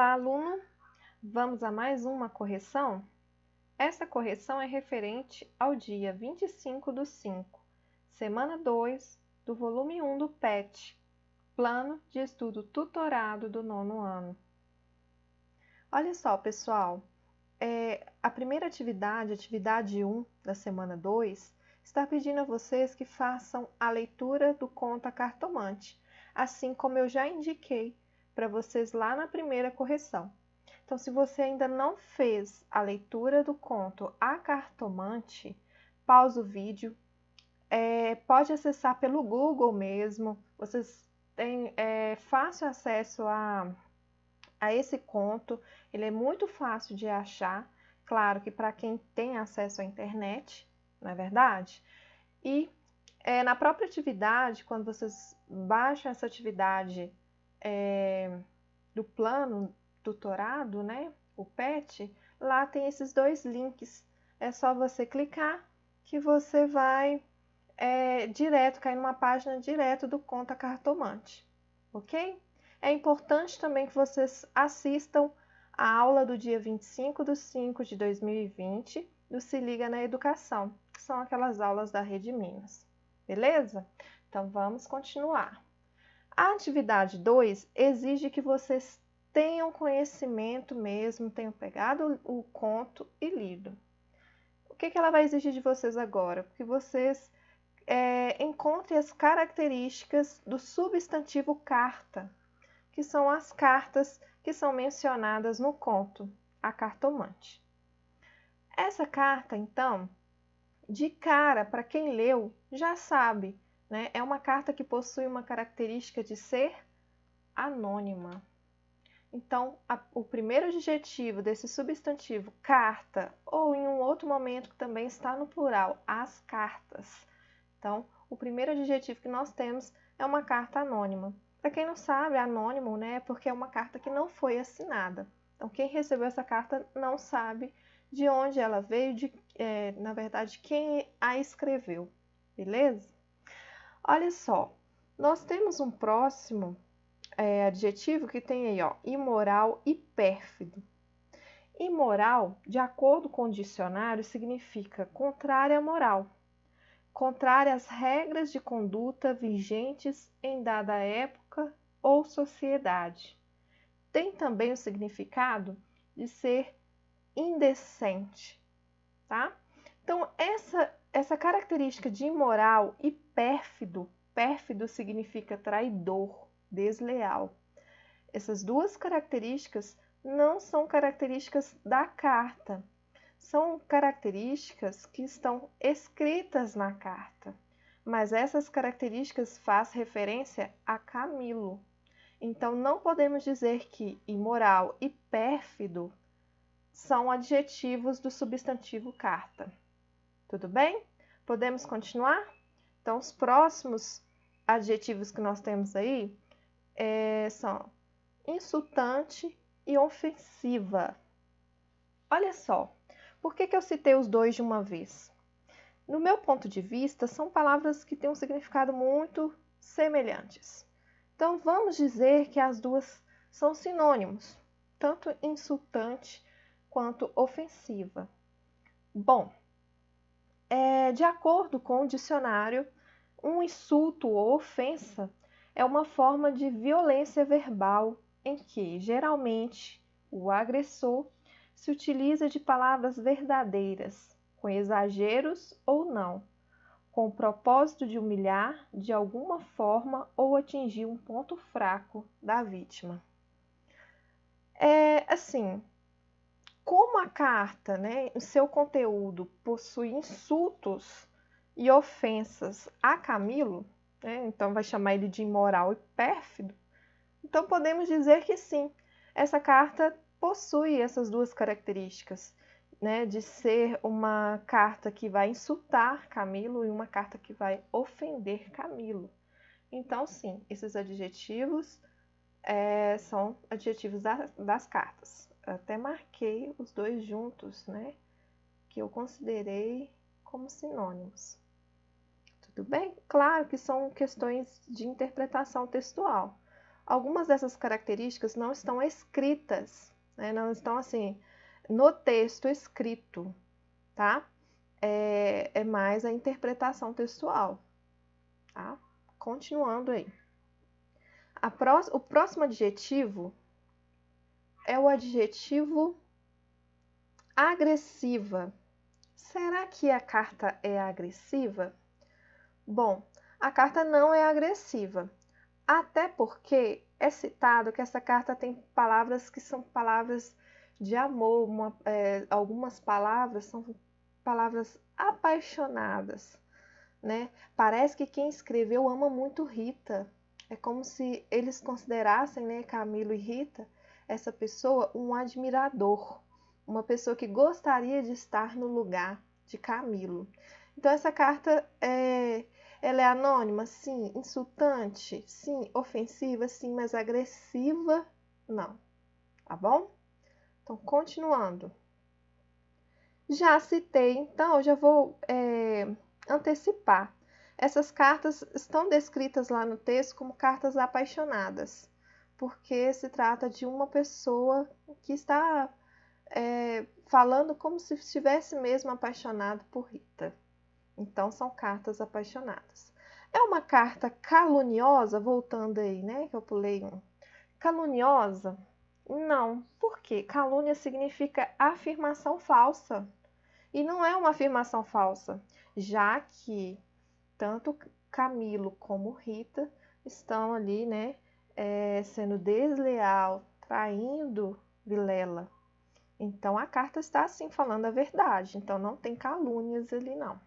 Olá, aluno! Vamos a mais uma correção? Essa correção é referente ao dia 25/5, semana 2, do volume 1 do PET, Plano de Estudo Tutorado do 9º ano. Olha só, pessoal, a primeira atividade, atividade 1 da semana 2, está pedindo a vocês que façam a leitura do conto A Cartomante, assim como eu já indiquei para vocês lá na primeira correção. Então, se você ainda não fez a leitura do conto A Cartomante, pausa o vídeo, pode acessar pelo Google mesmo, vocês têm fácil acesso a esse conto, ele é muito fácil de achar, claro que para quem tem acesso à internet, não é verdade? E na própria atividade, quando vocês baixam essa atividade do plano tutorado, né, o PET, lá tem esses dois links. É só você clicar que você vai cair numa página direto do conto A Cartomante, ok? É importante também que vocês assistam a aula do dia 25/5 de 2020 do Se Liga na Educação, que são aquelas aulas da Rede Minas, beleza? Então vamos continuar. A atividade 2 exige que vocês tenham conhecimento mesmo, tenham pegado o conto e lido. O que ela vai exigir de vocês agora? Que vocês encontrem as características do substantivo carta, que são as cartas que são mencionadas no conto A Cartomante. Essa carta, então, de cara, para quem leu, já sabe, né? É uma carta que possui uma característica de ser anônima. Então, o primeiro adjetivo desse substantivo carta, ou em um outro momento que também está no plural, as cartas. Então, o primeiro adjetivo que nós temos é uma carta anônima. Para quem não sabe, anônimo, né, é porque é uma carta que não foi assinada. Então, quem recebeu essa carta não sabe de onde ela veio, na verdade, quem a escreveu, beleza? Olha só, nós temos um próximo adjetivo que tem aí, ó, imoral e pérfido. Imoral, de acordo com o dicionário, significa contrária à moral, contrária às regras de conduta vigentes em dada época ou sociedade. Tem também o significado de ser indecente, tá? Então, essa característica de imoral e pérfido, pérfido significa traidor, desleal. Essas duas características não são características da carta, são características que estão escritas na carta, mas essas características fazem referência a Camilo. Então, não podemos dizer que imoral e pérfido são adjetivos do substantivo carta. Tudo bem? Podemos continuar? Então, os próximos adjetivos que nós temos aí são insultante e ofensiva. Olha só, por que eu citei os dois de uma vez? No meu ponto de vista, são palavras que têm um significado muito semelhantes. Então, vamos dizer que as duas são sinônimos, tanto insultante quanto ofensiva. Bom, de acordo com o dicionário, um insulto ou ofensa é uma forma de violência verbal em que, geralmente, o agressor se utiliza de palavras verdadeiras, com exageros ou não, com o propósito de humilhar de alguma forma ou atingir um ponto fraco da vítima. Assim, como a carta, né, o seu conteúdo possui insultos e ofensas a Camilo, né, então vai chamar ele de imoral e pérfido, então podemos dizer que sim, essa carta possui essas duas características, né, de ser uma carta que vai insultar Camilo e uma carta que vai ofender Camilo. Então, sim, esses adjetivos são adjetivos das cartas. Eu até marquei os dois juntos, né, que eu considerei como sinônimos. Tudo bem? Claro que são questões de interpretação textual, Algumas dessas características não estão escritas, né? Não estão assim no texto escrito, tá? É mais a interpretação textual, tá? Continuando aí. O próximo adjetivo é o adjetivo agressiva. Será que a carta é agressiva? Bom, a carta não é agressiva, até porque é citado que essa carta tem palavras que são palavras de amor, algumas palavras são palavras apaixonadas, né? Parece que quem escreveu ama muito Rita. É como se eles considerassem, né, Camilo e Rita, essa pessoa um admirador, uma pessoa que gostaria de estar no lugar de Camilo. Então essa carta ela é anônima, sim, insultante, sim, ofensiva, sim, mas agressiva, não, tá bom? Então, continuando. Já citei, então eu já vou antecipar. Essas cartas estão descritas lá no texto como cartas apaixonadas, porque se trata de uma pessoa que está falando como se estivesse mesmo apaixonado por Rita. Então, são cartas apaixonadas. É uma carta caluniosa, voltando aí, né, que eu pulei um. Caluniosa? Não. Por quê? Calúnia significa afirmação falsa. E não é uma afirmação falsa, já que tanto Camilo como Rita estão ali, né, sendo desleal, traindo Vilela. Então, a carta está, sim, falando a verdade. Então, não tem calúnias ali, não.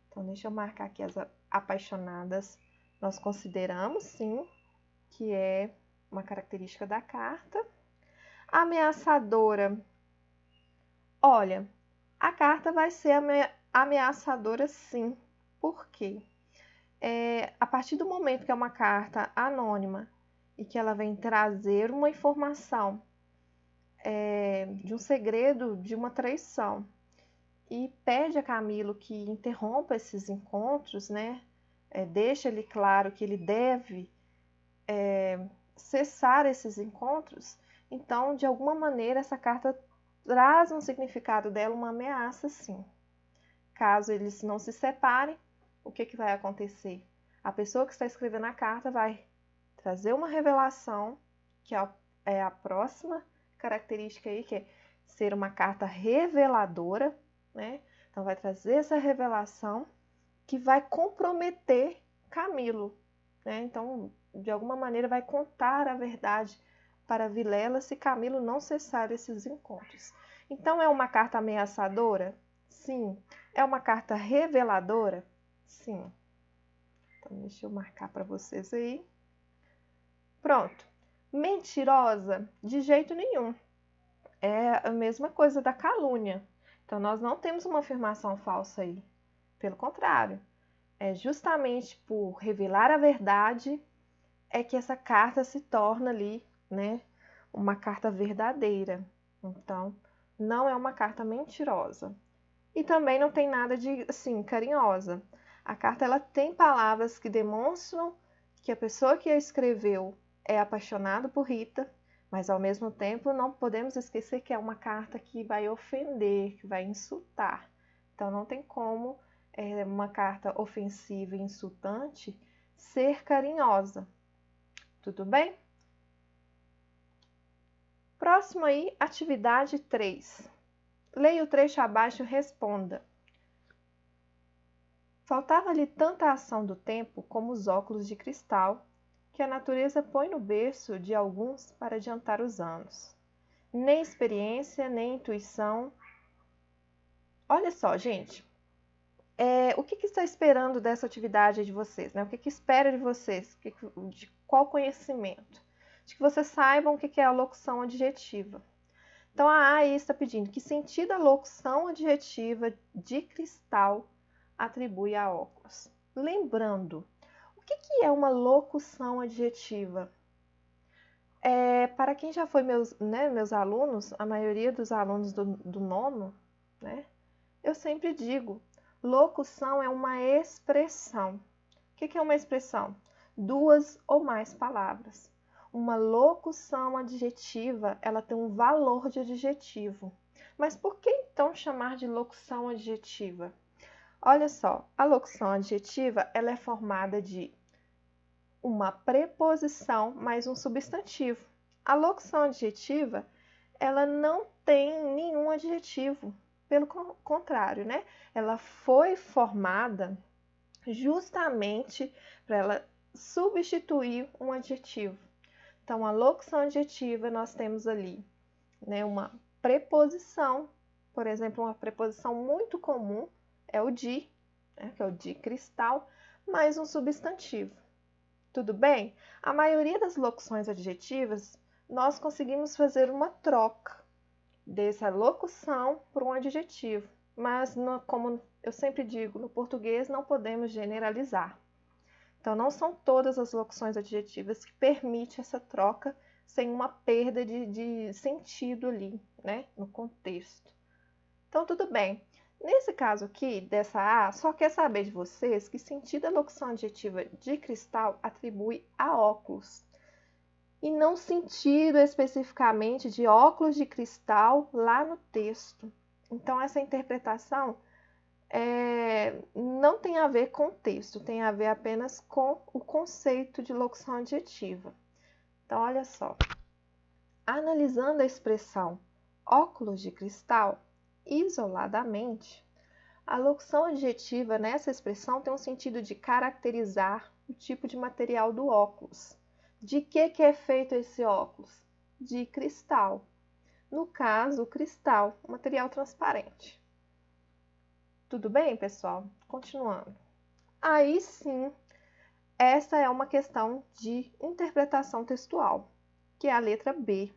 Então, deixa eu marcar aqui as apaixonadas. Nós consideramos, sim, que é uma característica da carta. Ameaçadora. Olha, a carta vai ser ameaçadora, sim. Por quê? A partir do momento que é uma carta anônima e que ela vem trazer uma informação de um segredo, de uma traição, e pede a Camilo que interrompa esses encontros, né? Deixa ele claro que ele deve cessar esses encontros. Então, de alguma maneira, essa carta traz um significado dela, uma ameaça, sim. Caso eles não se separem, o que vai acontecer? A pessoa que está escrevendo a carta vai trazer uma revelação, que é a próxima característica aí, que é ser uma carta reveladora, né? Então, vai trazer essa revelação que vai comprometer Camilo, né? Então, de alguma maneira, vai contar a verdade para Vilela se Camilo não cessar esses encontros. Então, é uma carta ameaçadora? Sim. É uma carta reveladora? Sim. Então, deixa eu marcar para vocês aí. Pronto. Mentirosa? De jeito nenhum. É a mesma coisa da calúnia. Então, nós não temos uma afirmação falsa aí. Pelo contrário, é justamente por revelar a verdade é que essa carta se torna ali, né, uma carta verdadeira. Então, não é uma carta mentirosa. E também não tem nada de, assim, carinhosa. A carta, ela tem palavras que demonstram que a pessoa que a escreveu é apaixonada por Rita, mas ao mesmo tempo não podemos esquecer que é uma carta que vai ofender, que vai insultar. Então não tem como uma carta ofensiva e insultante ser carinhosa. Tudo bem? Próximo aí, atividade 3. Leia o trecho abaixo e responda. Faltava-lhe tanta ação do tempo como os óculos de cristal que a natureza põe no berço de alguns para adiantar os anos. Nem experiência, nem intuição. Olha só, gente. O que está esperando dessa atividade de vocês? Né? O que espera de vocês? De qual conhecimento? De que vocês saibam o que é a locução adjetiva. Então, a A está pedindo que sentido a locução adjetiva de cristal atribui a óculos. Lembrando, o que é uma locução adjetiva? Para quem já foi meus alunos, a maioria dos alunos do nono, né, eu sempre digo, locução é uma expressão. O que é uma expressão? duas ou mais palavras. Uma locução adjetiva, ela tem um valor de adjetivo. Mas por que então chamar de locução adjetiva? Olha só, a locução adjetiva, ela é formada de uma preposição mais um substantivo. A locução adjetiva, ela não tem nenhum adjetivo. Pelo contrário, né? Ela foi formada justamente para ela substituir um adjetivo. Então, a locução adjetiva, nós temos ali, né, uma preposição, por exemplo, uma preposição muito comum é o de, né, que é o de cristal, mais um substantivo. Tudo bem? A maioria das locuções adjetivas, nós conseguimos fazer uma troca dessa locução por um adjetivo, mas como eu sempre digo, no português não podemos generalizar. Então, não são todas as locuções adjetivas que permitem essa troca sem uma perda de sentido ali, né, no contexto. Então, tudo bem. Nesse caso aqui, dessa A, só quer saber de vocês que sentido a locução adjetiva de cristal atribui a óculos. E não sentido especificamente de óculos de cristal lá no texto. Então, essa interpretação não tem a ver com o texto, tem a ver apenas com o conceito de locução adjetiva. Então, olha só. Analisando a expressão óculos de cristal isoladamente, a locução adjetiva nessa expressão tem um sentido de caracterizar o tipo de material do óculos. De que é feito esse óculos? De cristal. No caso, o cristal, material transparente. Tudo bem, pessoal? Continuando. Aí sim, essa é uma questão de interpretação textual, que é a letra B.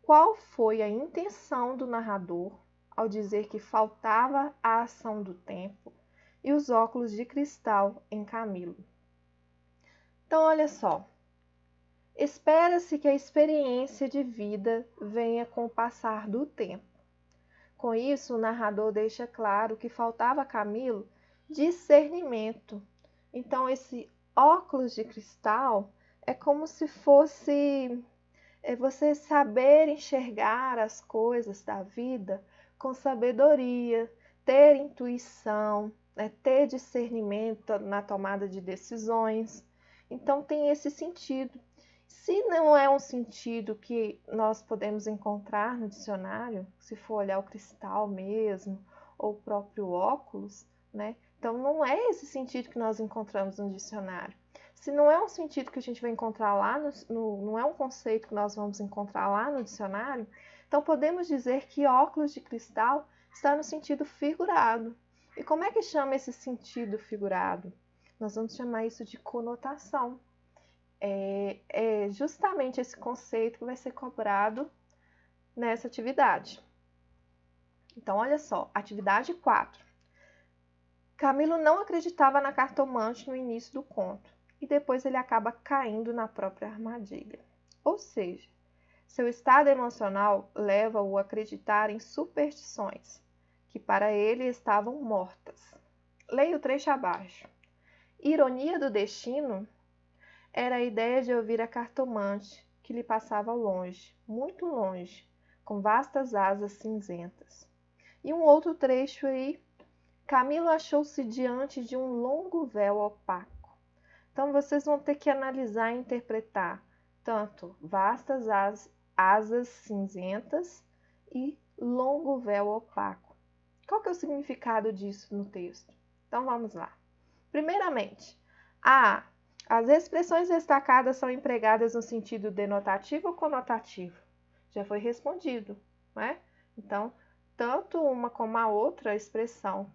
Qual foi a intenção do narrador ao dizer que faltava a ação do tempo e os óculos de cristal em Camilo? Então, olha só. Espera-se que a experiência de vida venha com o passar do tempo. Com isso, o narrador deixa claro que faltava a Camilo discernimento. Então, esse óculos de cristal é como se fosse você saber enxergar as coisas da vida com sabedoria, ter intuição, ter discernimento na tomada de decisões. Então, tem esse sentido. Se não é um sentido que nós podemos encontrar no dicionário, se for olhar o cristal mesmo, ou o próprio óculos, né? Então, não é esse sentido que nós encontramos no dicionário. Se não é um sentido que a gente vai encontrar lá, não é um conceito que nós vamos encontrar lá no dicionário, então podemos dizer que óculos de cristal está no sentido figurado. E como é que chama esse sentido figurado? Nós vamos chamar isso de conotação. É justamente esse conceito que vai ser cobrado nessa atividade. Então, olha só, atividade 4. Camilo não acreditava na cartomante no início do conto, e depois ele acaba caindo na própria armadilha. Ou seja, seu estado emocional leva-o a acreditar em superstições, que para ele estavam mortas. Leia o trecho abaixo. Ironia do destino era a ideia de ouvir a cartomante, que lhe passava longe, muito longe, com vastas asas cinzentas. E um outro trecho aí, Camilo achou-se diante de um longo véu opaco. Então, vocês vão ter que analisar e interpretar tanto vastas asas cinzentas e longo véu opaco. Qual que é o significado disso no texto? Então, vamos lá. Primeiramente, as expressões destacadas são empregadas no sentido denotativo ou conotativo? Já foi respondido, não é? Então, tanto uma como a outra expressão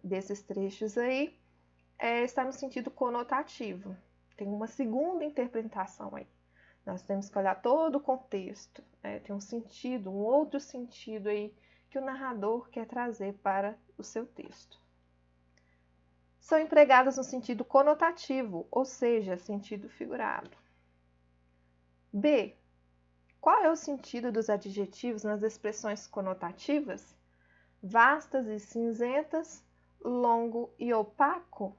desses trechos aí está no sentido conotativo. Tem uma segunda interpretação aí. Nós temos que olhar todo o contexto. Tem um sentido, um outro sentido aí que o narrador quer trazer para o seu texto. São empregadas no sentido conotativo, ou seja, sentido figurado. B. Qual é o sentido dos adjetivos nas expressões conotativas? Vastas e cinzentas, longo e opaco?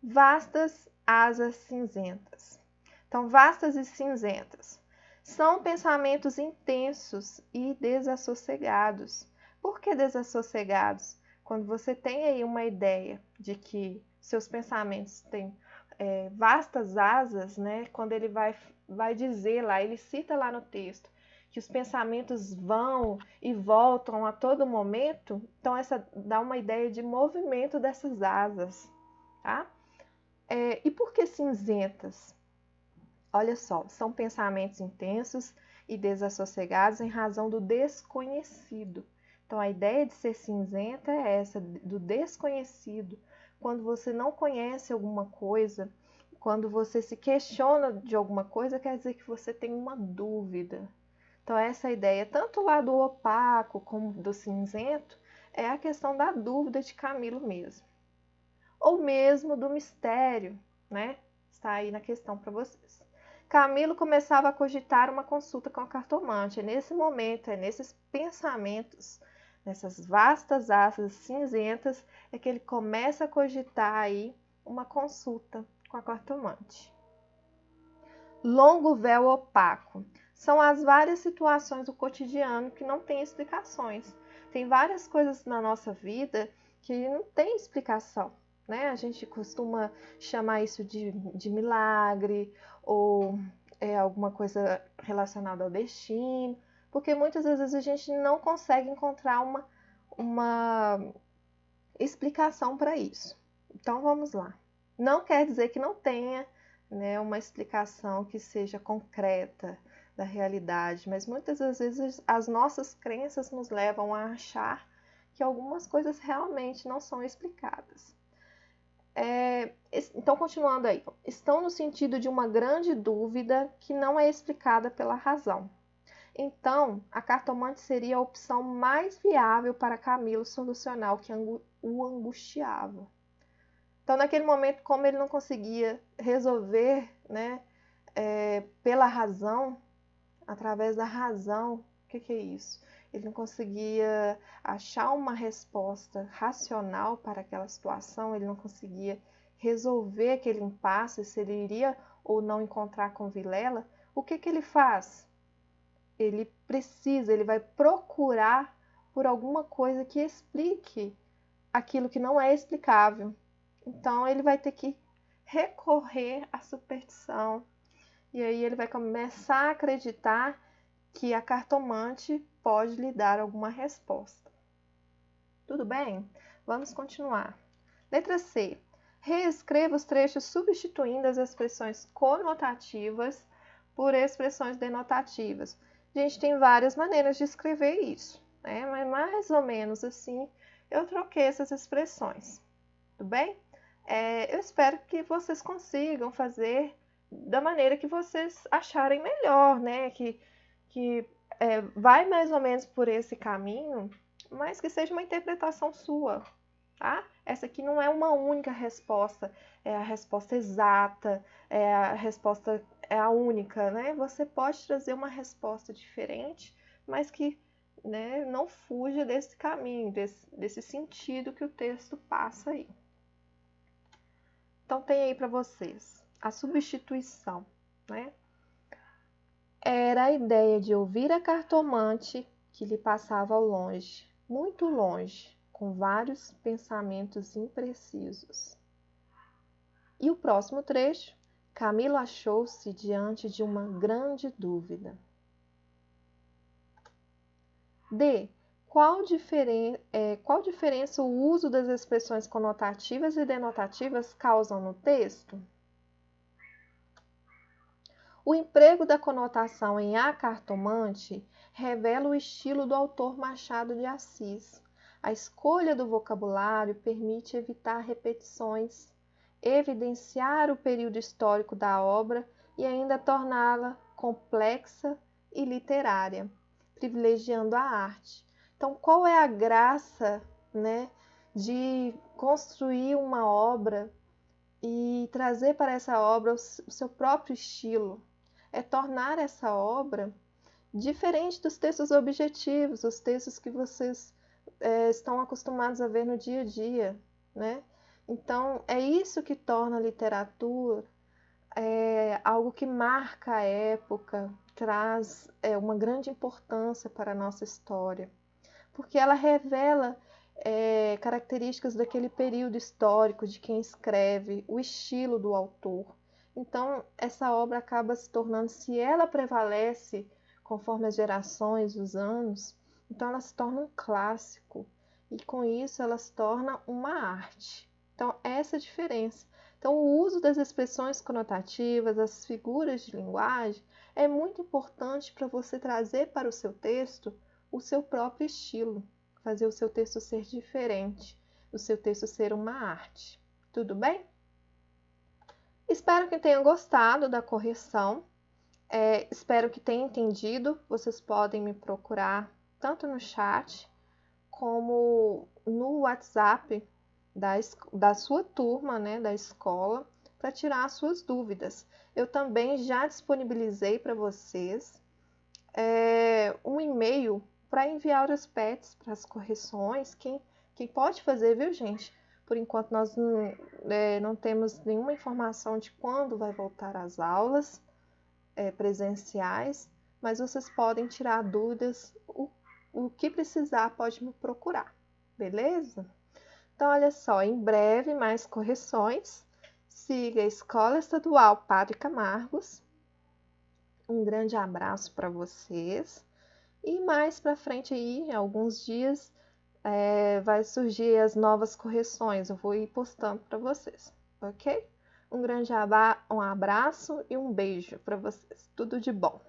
Vastas asas cinzentas. Então, vastas e cinzentas são pensamentos intensos e desassossegados. Por que desassossegados? Quando você tem aí uma ideia de que seus pensamentos têm vastas asas, né? Quando ele vai dizer lá, ele cita lá no texto, que os pensamentos vão e voltam a todo momento, então essa dá uma ideia de movimento dessas asas, tá? E por que cinzentas? Olha só, são pensamentos intensos e desassossegados em razão do desconhecido. Então, a ideia de ser cinzenta é essa, do desconhecido. Quando você não conhece alguma coisa, quando você se questiona de alguma coisa, quer dizer que você tem uma dúvida. Então, essa ideia, tanto lá do opaco como do cinzento, é a questão da dúvida de Camilo mesmo. Ou mesmo do mistério, né? Está aí na questão para vocês. Camilo começava a cogitar uma consulta com a cartomante. É nesse momento, é nesses pensamentos, nessas vastas asas cinzentas, é que ele começa a cogitar aí uma consulta com a cartomante. Longo véu opaco. São as várias situações do cotidiano que não têm explicações. Tem várias coisas na nossa vida que não tem explicação, né? A gente costuma chamar isso de milagre ou alguma coisa relacionada ao destino, porque muitas vezes a gente não consegue encontrar uma explicação para isso. Então vamos lá. Não quer dizer que não tenha, né, uma explicação que seja concreta da realidade, mas muitas das vezes as nossas crenças nos levam a achar que algumas coisas realmente não são explicadas. Então, continuando aí, estão no sentido de uma grande dúvida que não é explicada pela razão. Então, a cartomante seria a opção mais viável para Camilo solucionar o que o angustiava. Então, naquele momento, como ele não conseguia resolver, né, pela razão, através da razão, o que é isso? Ele não conseguia achar uma resposta racional para aquela situação, ele não conseguia resolver aquele impasse, se ele iria ou não encontrar com Vilela. O que ele faz? Ele vai procurar por alguma coisa que explique aquilo que não é explicável. Então, ele vai ter que recorrer à superstição. E aí ele vai começar a acreditar que a cartomante pode lhe dar alguma resposta. Tudo bem? Vamos continuar. Letra C. Reescreva os trechos substituindo as expressões conotativas por expressões denotativas. Gente, tem várias maneiras de escrever isso, né? Mas mais ou menos assim eu troquei essas expressões. Tudo bem? Eu espero que vocês consigam fazer da maneira que vocês acharem melhor, né? Que vai mais ou menos por esse caminho, mas que seja uma interpretação sua, tá? Essa aqui não é uma única resposta, é a resposta exata, a resposta é a única, né? Você pode trazer uma resposta diferente, mas que, né, não fuja desse caminho, desse sentido que o texto passa aí. Então, tem aí para vocês a substituição, né? Era a ideia de ouvir a cartomante que lhe passava ao longe, muito longe, com vários pensamentos imprecisos. E o próximo trecho, Camilo achou-se diante de uma grande dúvida. D. Qual diferença o uso das expressões conotativas e denotativas causam no texto? O emprego da conotação em a cartomante revela o estilo do autor Machado de Assis. A escolha do vocabulário permite evitar repetições, evidenciar o período histórico da obra e ainda torná-la complexa e literária, privilegiando a arte. Então, qual é a graça, né, de construir uma obra e trazer para essa obra o seu próprio estilo? É tornar essa obra diferente dos textos objetivos, os textos que vocês estão acostumados a ver no dia a dia, né? Então, é isso que torna a literatura algo que marca a época, traz uma grande importância para a nossa história, porque ela revela características daquele período histórico de quem escreve, o estilo do autor. Então, essa obra acaba se tornando, se ela prevalece conforme as gerações, os anos, então ela se torna um clássico e com isso ela se torna uma arte. Então, essa é a diferença. Então, o uso das expressões conotativas, as figuras de linguagem, é muito importante para você trazer para o seu texto o seu próprio estilo, fazer o seu texto ser diferente, o seu texto ser uma arte. Tudo bem? Espero que tenham gostado da correção. Espero que tenham entendido. Vocês podem me procurar tanto no chat como no WhatsApp da sua turma, né, da escola, para tirar as suas dúvidas. Eu também já disponibilizei para vocês um e-mail para enviar os pets para as correções. Quem pode fazer, viu, gente? Por enquanto nós não temos nenhuma informação de quando vai voltar às aulas presenciais, mas vocês podem tirar dúvidas, o que precisar pode me procurar, beleza? Então, olha só, em breve mais correções. Siga a Escola Estadual Padre Camargos. Um grande abraço para vocês. E mais para frente aí, em alguns dias, vai surgir as novas correções. Eu vou ir postando para vocês, ok? Um grande abraço e um beijo para vocês. Tudo de bom.